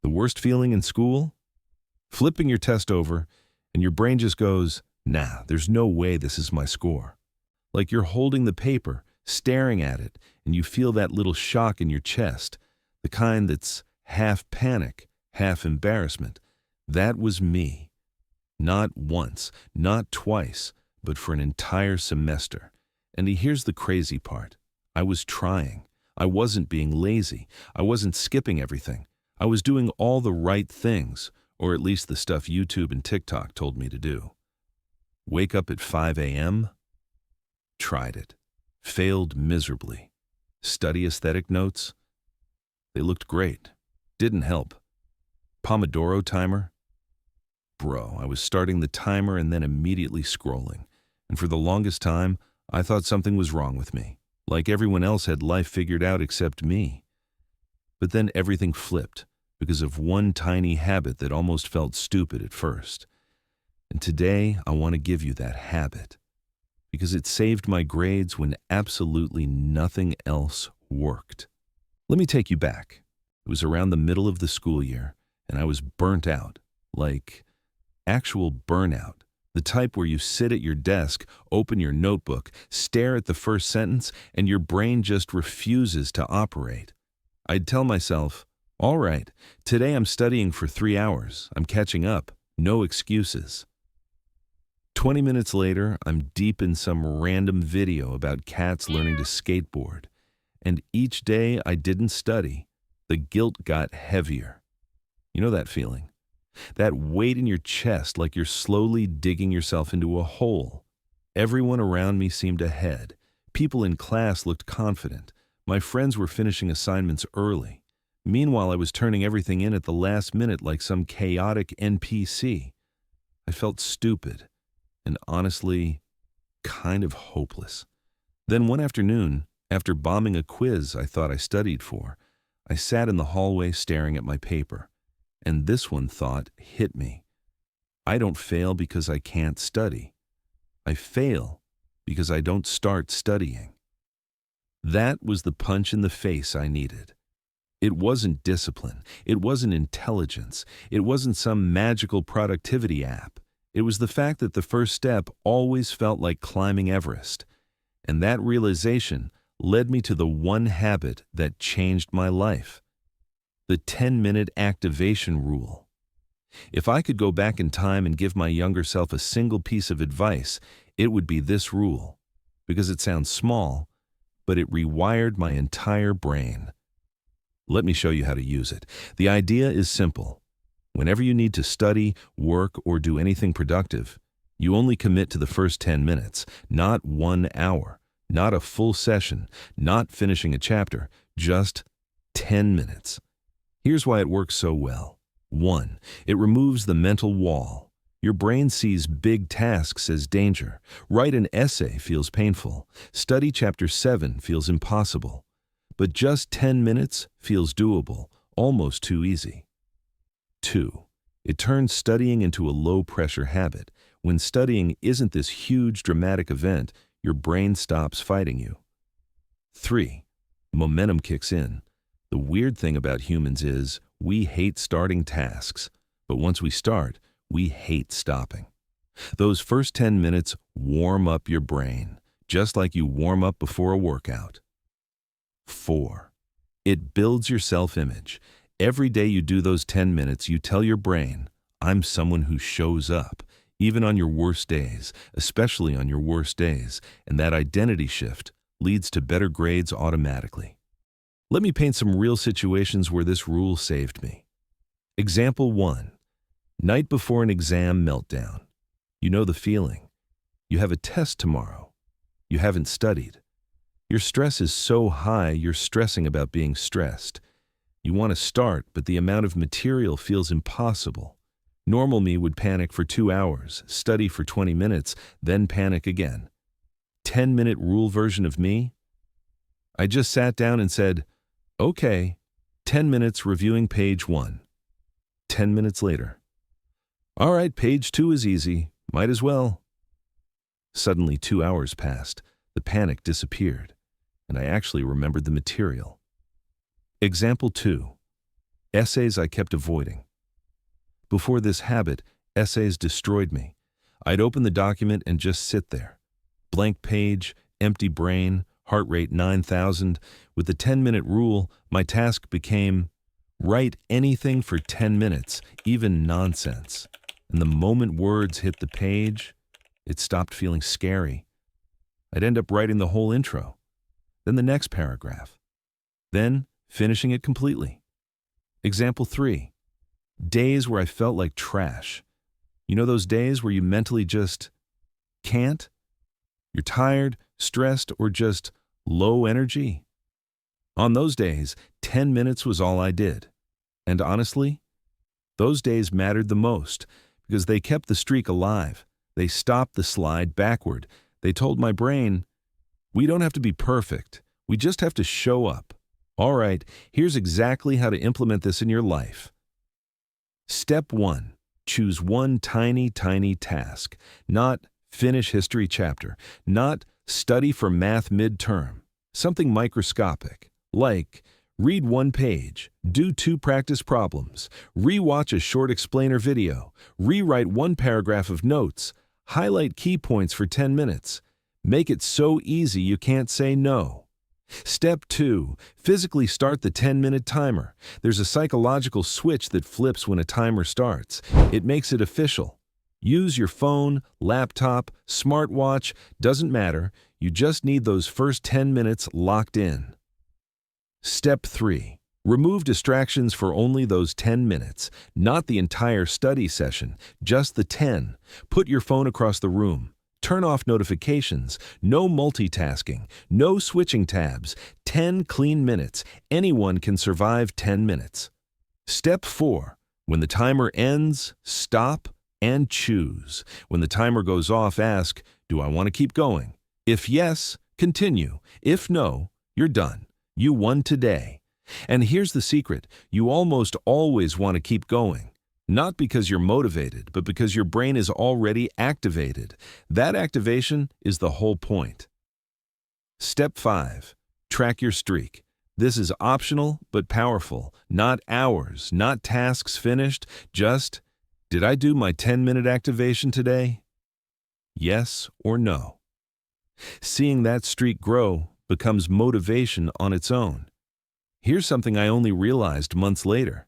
The worst feeling in school? Flipping your test over, and your brain just goes, nah, there's no way this is my score. Like you're holding the paper, staring at it, and you feel that little shock in your chest, the kind that's half panic, half embarrassment. That was me. Not once, not twice, but for an entire semester. And here's the crazy part. I was trying. I wasn't being lazy. I wasn't skipping everything. I was doing all the right things, or at least the stuff YouTube and TikTok told me to do. Wake up at 5 a.m.? Tried it. Failed miserably. Study aesthetic notes? They looked great. Didn't help. Pomodoro timer? Bro, I was starting the timer and then immediately scrolling. And for the longest time, I thought something was wrong with me. Like everyone else had life figured out except me. But then everything flipped because of one tiny habit that almost felt stupid at first. And today, I want to give you that habit because it saved my grades when absolutely nothing else worked. Let me take you back. It was around the middle of the school year, and I was burnt out, like actual burnout. The type where you sit at your desk, open your notebook, stare at the first sentence, and your brain just refuses to operate. I'd tell myself, all right, today I'm studying for 3 hours. I'm catching up. No excuses. 20 minutes later, I'm deep in some random video about cats learning to skateboard. And each day I didn't study, the guilt got heavier. You know that feeling? That weight in your chest like you're slowly digging yourself into a hole. Everyone around me seemed ahead. People in class looked confident. My friends were finishing assignments early. Meanwhile, I was turning everything in at the last minute like some chaotic NPC. I felt stupid and honestly kind of hopeless. Then one afternoon, after bombing a quiz I thought I studied for, I sat in the hallway staring at my paper. And this one thought hit me. I don't fail because I can't study. I fail because I don't start studying. That was the punch in the face I needed. It wasn't discipline. It wasn't intelligence. It wasn't some magical productivity app. It was the fact that the first step always felt like climbing Everest. And that realization led me to the one habit that changed my life. The 10-minute activation rule. If I could go back in time and give my younger self a single piece of advice, it would be this rule, because it sounds small, but it rewired my entire brain. Let me show you how to use it. The idea is simple. Whenever you need to study, work, or do anything productive, you only commit to the first 10 minutes, not 1 hour, not a full session, not finishing a chapter, just 10 minutes. Here's why it works so well. 1. It removes the mental wall. Your brain sees big tasks as danger. Write an essay feels painful. Study chapter 7 feels impossible. But just 10 minutes feels doable, almost too easy. 2. It turns studying into a low-pressure habit. When studying isn't this huge dramatic event, your brain stops fighting you. 3. Momentum kicks in. The weird thing about humans is we hate starting tasks, but once we start, we hate stopping. Those first 10 minutes warm up your brain, just like you warm up before a workout. 4. It builds your self-image. Every day you do those 10 minutes, you tell your brain, I'm someone who shows up, even on your worst days, especially on your worst days, and that identity shift leads to better grades automatically. Let me paint some real situations where this rule saved me. Example 1. Night before an exam meltdown. You know the feeling. You have a test tomorrow. You haven't studied. Your stress is so high you're stressing about being stressed. You want to start, but the amount of material feels impossible. Normal me would panic for 2 hours, study for 20 minutes, then panic again. 10-minute rule version of me? I just sat down and said, okay, 10 minutes reviewing page 1. 10 minutes later. All right, page 2 is easy. Might as well. Suddenly 2 hours passed. The panic disappeared, and I actually remembered the material. Example 2. Essays I kept avoiding. Before this habit, essays destroyed me. I'd open the document and just sit there. Blank page, empty brain, heart rate 9,000. With the 10-minute rule, my task became write anything for 10 minutes, even nonsense. And the moment words hit the page, it stopped feeling scary. I'd end up writing the whole intro, then the next paragraph, then finishing it completely. Example 3. Days where I felt like trash. You know those days where you mentally just can't? You're tired, stressed, or just low energy? On those days, 10 minutes was all I did. And honestly, those days mattered the most because they kept the streak alive. They stopped the slide backward. They told my brain, we don't have to be perfect. We just have to show up. All right, here's exactly how to implement this in your life. Step 1. Choose one tiny task. Not finish history chapter. Not study for math midterm. Something microscopic, like read 1 page, do 2 practice problems, rewatch a short explainer video, rewrite 1 paragraph of notes, highlight key points for 10 minutes. Make it so easy you can't say no. Step 2. Physically start the 10-minute timer. There's a psychological switch that flips when a timer starts. It makes it official. Use your phone, laptop, smartwatch, doesn't matter. You just need those first 10 minutes locked in. Step 3. Remove distractions for only those 10 minutes, not the entire study session, just the 10. Put your phone across the room. Turn off notifications, no multitasking, no switching tabs, 10 clean minutes. Anyone can survive 10 minutes. Step 4. When the timer ends, stop and choose. When the timer goes off, ask, do I want to keep going? If yes, continue. If no, you're done. You won today. And here's the secret. You almost always want to keep going. Not because you're motivated, but because your brain is already activated. That activation is the whole point. Step 5. Track your streak. This is optional but powerful. Not hours, not tasks finished, just, did I do my 10-minute activation today? Yes or no? Seeing that streak grow becomes motivation on its own. Here's something I only realized months later.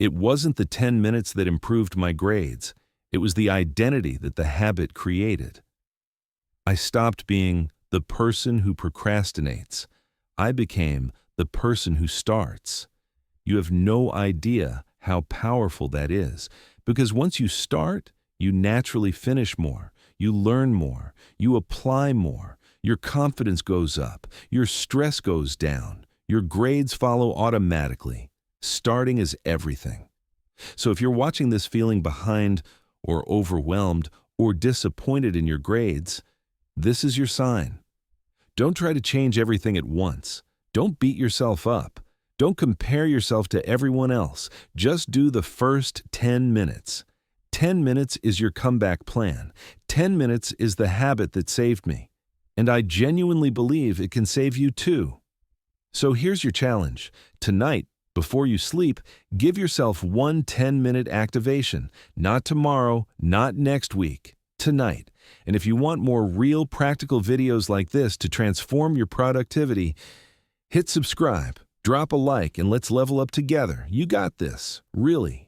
It wasn't the 10 minutes that improved my grades. It was the identity that the habit created. I stopped being the person who procrastinates. I became the person who starts. You have no idea how powerful that is, because once you start, you naturally finish more, you learn more, you apply more, your confidence goes up, your stress goes down, your grades follow automatically. Starting is everything. So if you're watching this feeling behind or overwhelmed or disappointed in your grades, this is your sign. Don't try to change everything at once. Don't beat yourself up. Don't compare yourself to everyone else. Just do the first 10 minutes. 10 minutes is your comeback plan. 10 minutes is the habit that saved me. And I genuinely believe it can save you too. So here's your challenge. Tonight, before you sleep, give yourself one 10-minute activation. Not tomorrow, not next week. Tonight. And if you want more real practical videos like this to transform your productivity, hit subscribe, drop a like, and let's level up together. You got this, really.